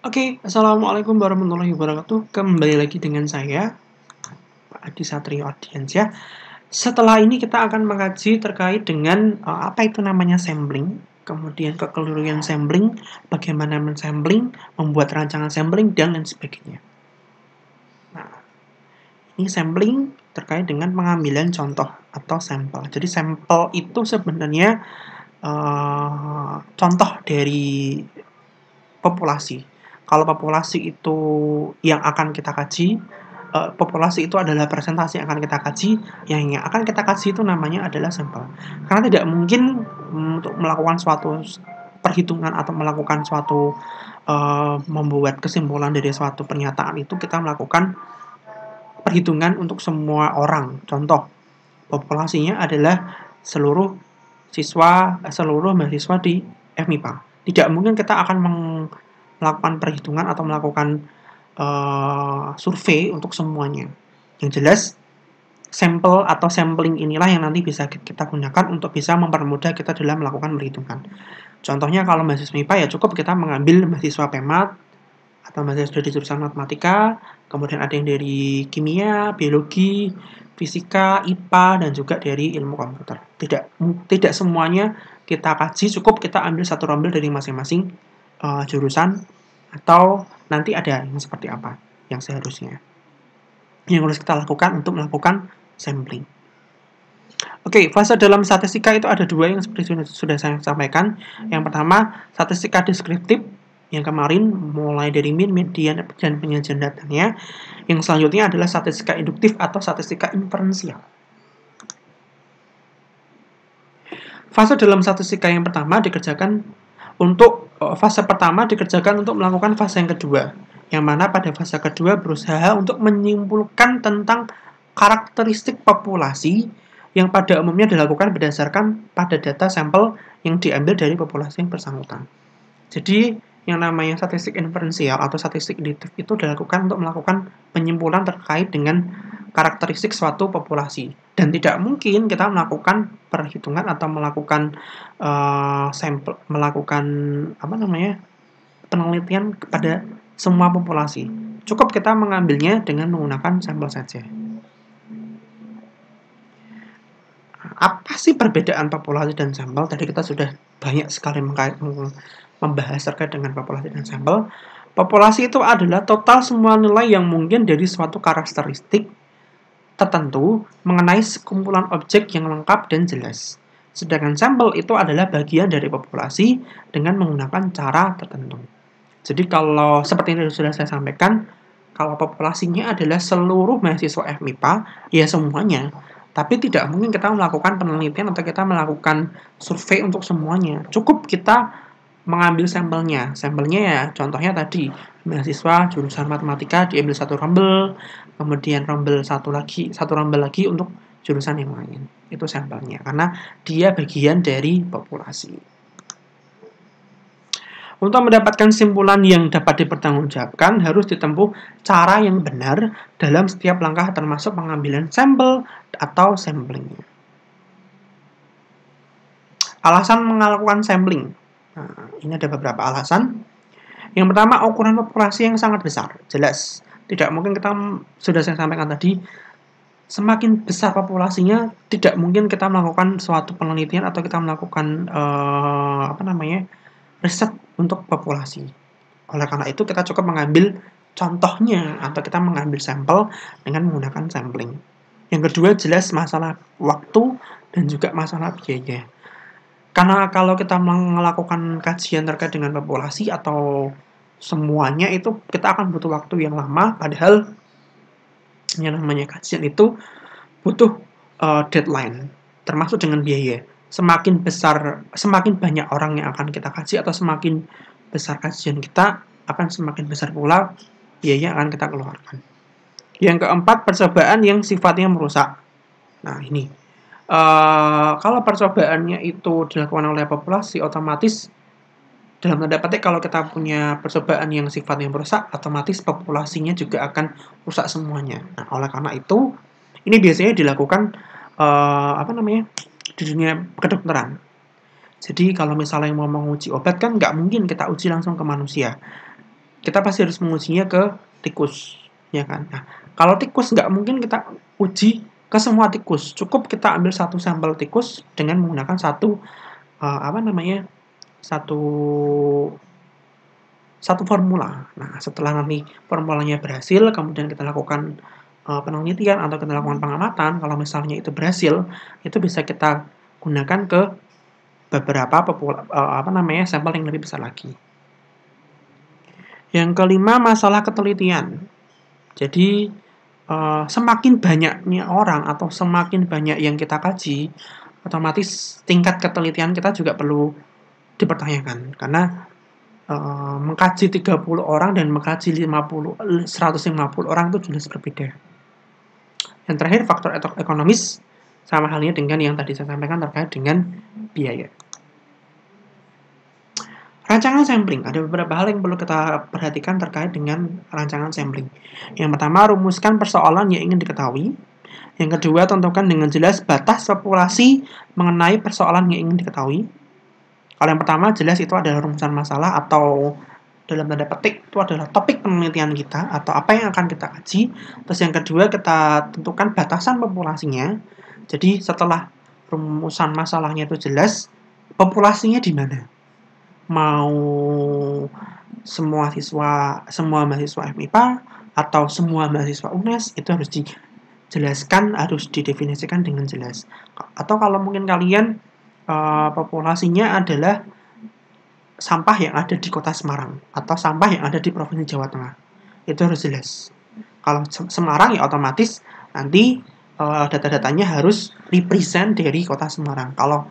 Oke, assalamualaikum warahmatullahi wabarakatuh. Kembali lagi dengan saya, Pak Adi Satrio Ardiansyah. Setelah ini kita akan mengkaji terkait dengan apa itu namanya sampling, kemudian kekeliruan sampling, bagaimana mensampling, membuat rancangan sampling, dan lain sebagainya. Nah, ini sampling terkait dengan pengambilan contoh atau sampel. Jadi sampel itu sebenarnya contoh dari populasi. Kalau populasi itu yang akan kita kaji, populasi itu adalah presentasi yang akan kita kaji, yang akan kita kaji itu namanya adalah sampel. Karena tidak mungkin untuk melakukan suatu perhitungan atau melakukan suatu membuat kesimpulan dari suatu pernyataan itu kita melakukan perhitungan untuk semua orang. Contoh, populasinya adalah seluruh mahasiswa di FMIPA. Tidak mungkin kita akan melakukan perhitungan atau melakukan survei untuk semuanya. Yang jelas, sampel atau sampling inilah yang nanti bisa kita gunakan untuk bisa mempermudah kita dalam melakukan perhitungan. Contohnya kalau mahasiswa MIPA ya cukup kita mengambil mahasiswa PEMAT atau mahasiswa dari jurusan matematika, kemudian ada yang dari kimia, biologi, fisika, IPA, dan juga dari ilmu komputer. Tidak semuanya kita kaji, cukup kita ambil satu rombel dari masing-masing jurusan, atau nanti ada yang seperti apa yang seharusnya. Yang harus kita lakukan untuk melakukan sampling. Oke, fase dalam statistika itu ada dua yang seperti sudah saya sampaikan. Yang pertama, statistika deskriptif, yang kemarin mulai dari mean, median, dan penyajian datanya. Yang selanjutnya adalah statistika induktif atau statistika inferensial. Fase dalam statistika yang pertama dikerjakan untuk melakukan fase yang kedua, yang mana pada fase kedua berusaha untuk menyimpulkan tentang karakteristik populasi yang pada umumnya dilakukan berdasarkan pada data sampel yang diambil dari populasi yang bersangkutan. Jadi, yang namanya statistik inferensial atau statistik induktif itu dilakukan untuk melakukan penyimpulan terkait dengan karakteristik suatu populasi. Dan tidak mungkin kita melakukan perhitungan atau melakukan penelitian kepada semua populasi. Cukup kita mengambilnya dengan menggunakan sampel saja. Apa sih perbedaan populasi dan sampel? Tadi kita sudah banyak sekali membahas terkait dengan populasi dan sampel. Populasi itu adalah total semua nilai yang mungkin dari suatu karakteristik tertentu mengenai sekumpulan objek yang lengkap dan jelas. Sedangkan sampel itu adalah bagian dari populasi dengan menggunakan cara tertentu. Jadi kalau seperti yang sudah saya sampaikan, kalau populasinya adalah seluruh mahasiswa FMIPA, ya semuanya. Tapi tidak mungkin kita melakukan penelitian atau kita melakukan survei untuk semuanya. Cukup kita mengambil sampelnya. Sampelnya ya contohnya tadi, mahasiswa jurusan matematika diambil satu rombel, kemudian satu rombel lagi untuk jurusan yang lain. Itu sampelnya, karena dia bagian dari populasi. Untuk mendapatkan kesimpulan yang dapat dipertanggungjawabkan, harus ditempuh cara yang benar dalam setiap langkah termasuk pengambilan sampel atau sampling. Alasan melakukan sampling. Nah, ini ada beberapa alasan. Yang pertama, ukuran populasi yang sangat besar. Jelas, tidak mungkin kita, sudah saya sampaikan tadi, semakin besar populasinya, tidak mungkin kita melakukan suatu penelitian atau kita melakukan riset untuk populasi. Oleh karena itu, kita cukup mengambil contohnya atau kita mengambil sampel dengan menggunakan sampling. Yang kedua, jelas masalah waktu dan juga masalah biaya. Karena kalau kita melakukan kajian terkait dengan populasi atau semuanya itu kita akan butuh waktu yang lama, padahal yang namanya kajian itu butuh deadline, termasuk dengan biaya. Semakin banyak orang yang akan kita kaji atau semakin besar kajian kita, akan semakin besar pula biaya yang akan kita keluarkan. Yang keempat, percobaan yang sifatnya merusak. Nah, ini kalau percobaannya itu dilakukan oleh populasi, otomatis dalam tanda petik kalau kita punya percobaan yang sifatnya merusak, otomatis populasinya juga akan rusak semuanya. Nah, oleh karena itu, ini biasanya dilakukan di dunia kedokteran. Jadi kalau misalnya mau menguji obat kan nggak mungkin kita uji langsung ke manusia. kita pasti harus mengujinya ke tikus, ya kan? Nah, kalau tikus nggak mungkin kita uji ke semua tikus, cukup kita ambil satu sampel tikus dengan menggunakan satu satu formula. Nah, setelah nanti formulanya berhasil, kemudian kita lakukan penelitian atau kita lakukan pengamatan, kalau misalnya itu berhasil, itu bisa kita gunakan ke beberapa sampel yang lebih besar lagi. Yang kelima, masalah ketelitian. Jadi, semakin banyaknya orang atau semakin banyak yang kita kaji, otomatis tingkat ketelitian kita juga perlu dipertanyakan. Karena mengkaji 30 orang dan mengkaji 150 orang itu jelas berbeda. Yang terakhir, faktor ekonomis, sama halnya dengan yang tadi saya sampaikan terkait dengan biaya. Rancangan sampling, ada beberapa hal yang perlu kita perhatikan terkait dengan rancangan sampling. Yang pertama, rumuskan persoalan yang ingin diketahui. Yang kedua, tentukan dengan jelas batas populasi mengenai persoalan yang ingin diketahui. Kalau yang pertama, jelas itu adalah rumusan masalah atau dalam tanda petik itu adalah topik penelitian kita atau apa yang akan kita kaji. Terus yang kedua, kita tentukan batasan populasinya. Jadi setelah rumusan masalahnya itu jelas, populasinya di mana? Mau semua mahasiswa MIPA atau semua mahasiswa UNES, itu harus dijelaskan, harus didefinisikan dengan jelas. Atau kalau mungkin kalian populasinya adalah sampah yang ada di kota Semarang atau sampah yang ada di Provinsi Jawa Tengah, itu harus jelas. Kalau Semarang ya otomatis nanti data-datanya harus represent dari kota Semarang. Kalau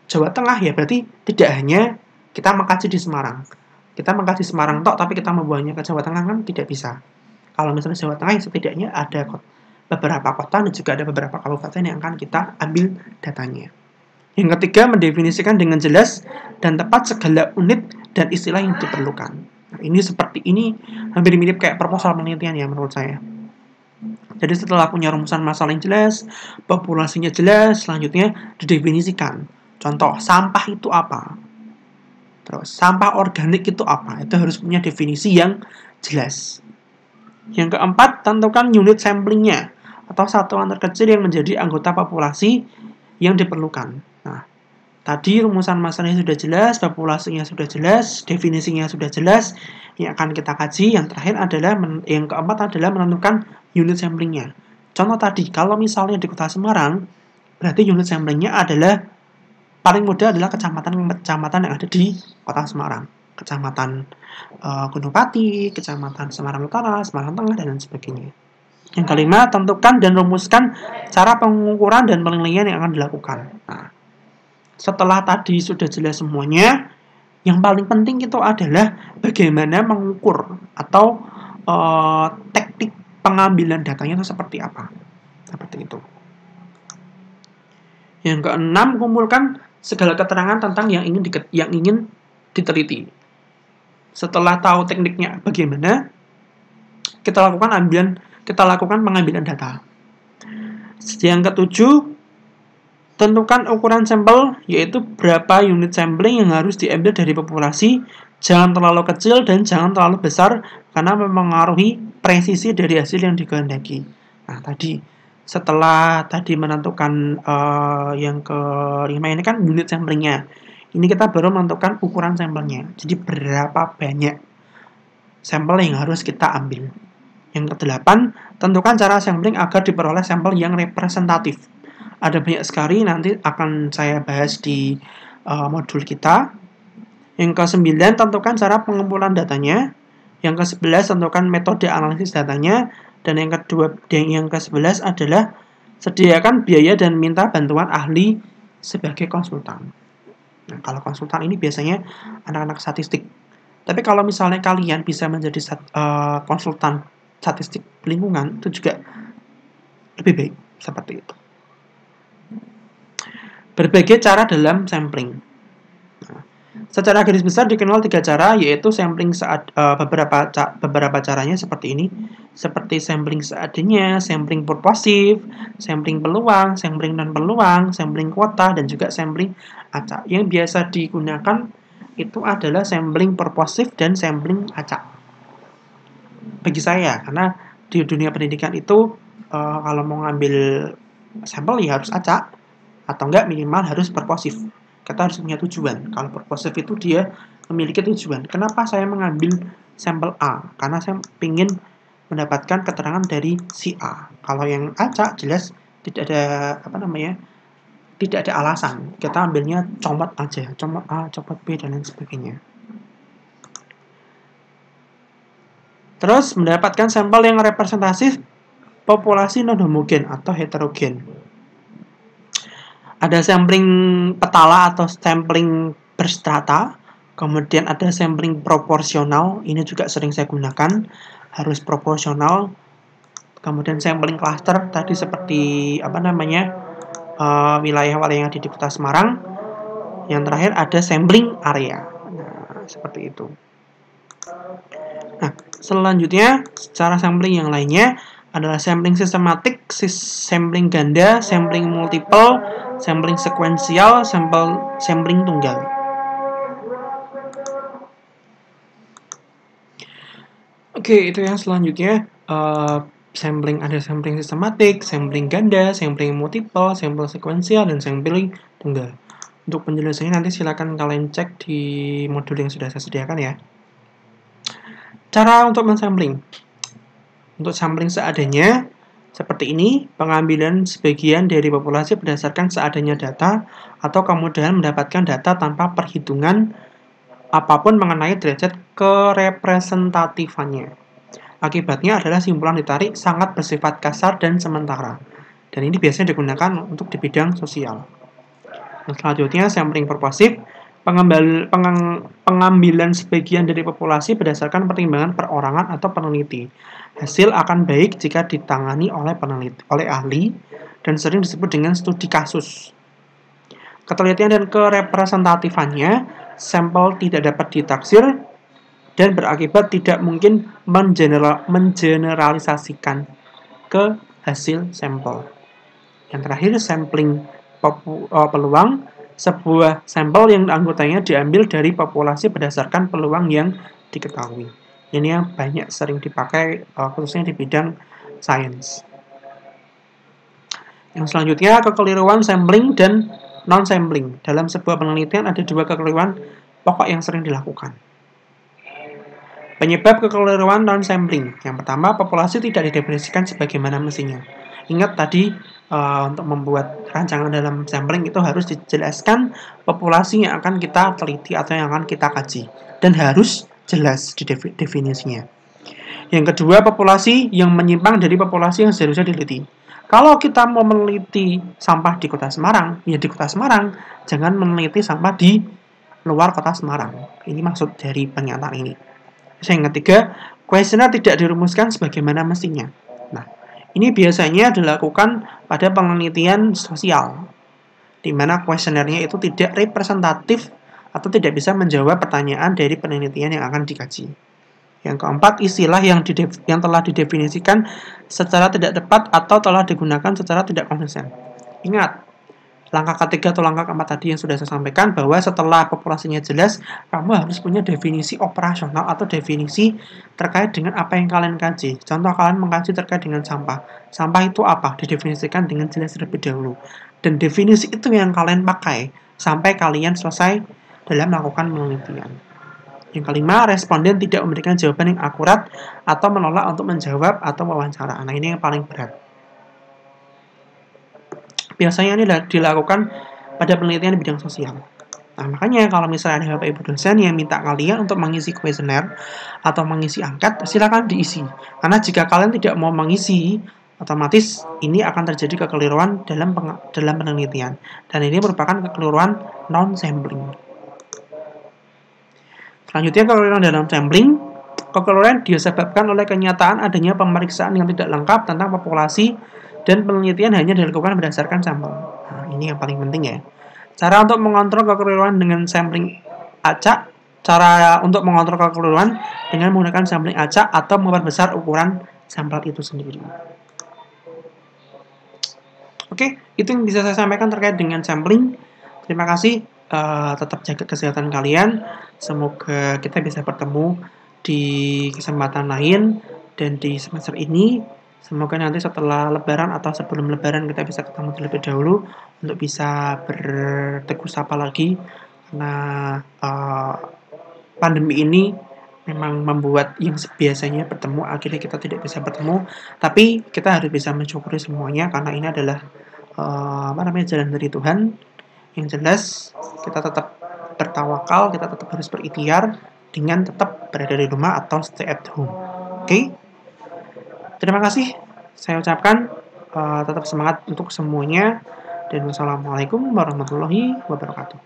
Jawa Tengah ya berarti tidak hanya kita mengkaji di Semarang. Kita mengkaji Semarang tok, tapi kita membuangnya ke Jawa Tengah kan tidak bisa. Kalau misalnya Jawa Tengah, setidaknya ada beberapa kota dan juga ada beberapa kabupaten yang akan kita ambil datanya. Yang ketiga, mendefinisikan dengan jelas dan tepat segala unit dan istilah yang diperlukan. Nah, ini seperti ini hampir mirip kayak proposal penelitian ya menurut saya. Jadi setelah punya rumusan masalah yang jelas, populasinya jelas, selanjutnya didefinisikan. Contoh, sampah itu apa? Terus, sampah organik itu apa? Itu harus punya definisi yang jelas. Yang keempat, tentukan unit samplingnya atau satuan terkecil yang menjadi anggota populasi yang diperlukan. Nah, tadi rumusan masalahnya sudah jelas, populasinya sudah jelas, definisinya sudah jelas. Yang akan kita kaji, yang terakhir adalah, yang keempat adalah menentukan unit samplingnya. Contoh tadi, kalau misalnya di kota Semarang, berarti unit samplingnya adalah paling mudah adalah kecamatan yang ada di kota Semarang. Kecamatan Gunung Pati, Kecamatan Semarang Utara, Semarang Tengah, dan lain sebagainya. Yang kelima, tentukan dan rumuskan cara pengukuran dan penilaian yang akan dilakukan. Nah, setelah tadi sudah jelas semuanya, yang paling penting itu adalah bagaimana mengukur atau teknik pengambilan datanya itu seperti apa. Seperti itu. Yang keenam, kumpulkan segala keterangan tentang yang ingin diteliti. Setelah tahu tekniknya bagaimana, kita lakukan pengambilan data. Yang ketujuh, tentukan ukuran sampel, yaitu berapa unit sampling yang harus diambil dari populasi. Jangan terlalu kecil dan jangan terlalu besar karena mempengaruhi presisi dari hasil yang dikehendaki. Nah, setelah tadi menentukan yang kelima ini kan unit samplingnya. Ini kita baru menentukan ukuran sampelnya. Jadi berapa banyak sampel yang harus kita ambil. Yang kedelapan, tentukan cara sampling agar diperoleh sampel yang representatif. Ada banyak sekali, nanti akan saya bahas di modul kita. Yang ke-9, tentukan cara pengumpulan datanya. Yang ke-11, tentukan metode analisis datanya. Dan yang ke-11 adalah sediakan biaya dan minta bantuan ahli sebagai konsultan. Nah, kalau konsultan ini biasanya anak-anak statistik. Tapi kalau misalnya kalian bisa menjadi konsultan statistik lingkungan, itu juga lebih baik seperti itu. Berbagai cara dalam sampling. Nah, secara garis besar dikenal 3 cara, yaitu sampling beberapa caranya seperti ini, seperti sampling seadanya, sampling purposive, sampling peluang, sampling non peluang, sampling kuota, dan juga sampling acak. Yang biasa digunakan itu adalah sampling purposive dan sampling acak. bagi saya, karena di dunia pendidikan itu kalau mau ngambil sampel ya harus acak, atau enggak minimal harus purposif. Kita harus punya tujuan. Kalau purposif itu dia memiliki tujuan. Kenapa saya mengambil sampel A? Karena saya ingin mendapatkan keterangan dari si A. Kalau yang acak jelas tidak ada tidak ada alasan. Kita ambilnya comot aja, comot A, comot B dan lain sebagainya. Terus mendapatkan sampel yang representatif populasi non-homogen atau heterogen. Ada sampling petala atau sampling berstrata, kemudian ada sampling proporsional, ini juga sering saya gunakan, harus proporsional. Kemudian sampling cluster tadi seperti wilayah-wilayah yang ada di Kota Semarang. Yang terakhir ada sampling area. Nah, seperti itu. Nah, selanjutnya cara sampling yang lainnya adalah sampling sistematik, sampling ganda, sampling multiple, sampling sekuensial, sampling tunggal. Oke, itu yang selanjutnya. Sampling ada sampling sistematik, sampling ganda, sampling multiple, sampling sekuensial, dan sampling tunggal. Untuk penjelasannya nanti silakan kalian cek di modul yang sudah saya sediakan ya. Cara untuk mensampling. Untuk sampling seadanya, seperti ini, pengambilan sebagian dari populasi berdasarkan seadanya data atau kemudahan mendapatkan data tanpa perhitungan apapun mengenai derajat kerepresentatifannya. Akibatnya adalah simpulan ditarik sangat bersifat kasar dan sementara. Dan ini biasanya digunakan untuk di bidang sosial. Nah, selanjutnya, sampling purposif. Pengambilan sebagian dari populasi berdasarkan pertimbangan perorangan atau peneliti. Hasil akan baik jika ditangani oleh ahli dan sering disebut dengan studi kasus. Ketelitian dan kerepresentatifannya, sampel tidak dapat ditaksir dan berakibat tidak mungkin mengeneralisasikan ke hasil sampel. Yang terakhir, sampling peluang. Sebuah sampel yang anggotanya diambil dari populasi berdasarkan peluang yang diketahui. Ini yang banyak sering dipakai khususnya di bidang sains. Yang selanjutnya, kekeliruan sampling dan non-sampling. Dalam sebuah penelitian ada dua kekeliruan pokok yang sering dilakukan. Penyebab kekeliruan non-sampling. Yang pertama, populasi tidak didefinisikan sebagaimana mestinya. Ingat tadi, untuk membuat rancangan dalam sampling itu harus dijelaskan populasi yang akan kita teliti atau yang akan kita kaji. Dan harus jelas di definisinya. Yang kedua, populasi yang menyimpang dari populasi yang seharusnya diteliti. Kalau kita mau meneliti sampah di Kota Semarang, ya di Kota Semarang. Jangan meneliti sampah di luar Kota Semarang. Ini maksud dari pernyataan ini. Yang ketiga, kuesioner tidak dirumuskan sebagaimana mestinya. Nah, ini biasanya dilakukan pada penelitian sosial, di mana kuesionernya itu tidak representatif atau tidak bisa menjawab pertanyaan dari penelitian yang akan dikaji. Yang keempat, istilah yang telah didefinisikan secara tidak tepat atau telah digunakan secara tidak konsisten. Ingat, langkah ketiga atau langkah keempat tadi yang sudah saya sampaikan, bahwa setelah populasinya jelas, kamu harus punya definisi operasional atau definisi terkait dengan apa yang kalian kaji. Contoh, kalian mengkaji terkait dengan sampah. Sampah itu apa? Didefinisikan dengan jelas terlebih dahulu. Dan definisi itu yang kalian pakai sampai kalian selesai dalam melakukan penelitian. Yang kelima, responden tidak memberikan jawaban yang akurat atau menolak untuk menjawab atau wawancara. Nah, ini yang paling berat. Biasanya ini dilakukan pada penelitian di bidang sosial. Nah, makanya kalau misalnya ada Bapak Ibu dosen yang minta kalian untuk mengisi kuesioner atau mengisi angket, silakan diisi. Karena jika kalian tidak mau mengisi, otomatis ini akan terjadi kekeliruan dalam penelitian. Dan ini merupakan kekeliruan non-sampling. Selanjutnya, kekeliruan dalam sampling. Kekeliruan disebabkan oleh kenyataan adanya pemeriksaan yang tidak lengkap tentang populasi dan penelitian hanya dilakukan berdasarkan sampel. Nah, ini yang paling penting ya. Cara untuk mengontrol kekeliruan dengan sampling acak. Cara untuk mengontrol kekeliruan dengan menggunakan sampling acak atau memperbesar ukuran sampel itu sendiri. Oke, itu yang bisa saya sampaikan terkait dengan sampling. Terima kasih. Tetap jaga kesehatan kalian. Semoga kita bisa bertemu di kesempatan lain. Dan di semester ini, semoga nanti setelah lebaran atau sebelum lebaran kita bisa ketemu terlebih dahulu untuk bisa bertegur sapa lagi. Karena pandemi ini memang membuat yang biasanya bertemu akhirnya kita tidak bisa bertemu, tapi kita harus bisa mensyukuri semuanya karena ini adalah jalan dari Tuhan. Yang jelas kita tetap bertawakal, kita tetap harus berikhtiar dengan tetap berada di rumah atau stay at home. Oke? Terima kasih saya ucapkan, tetap semangat untuk semuanya dan wassalamualaikum warahmatullahi wabarakatuh.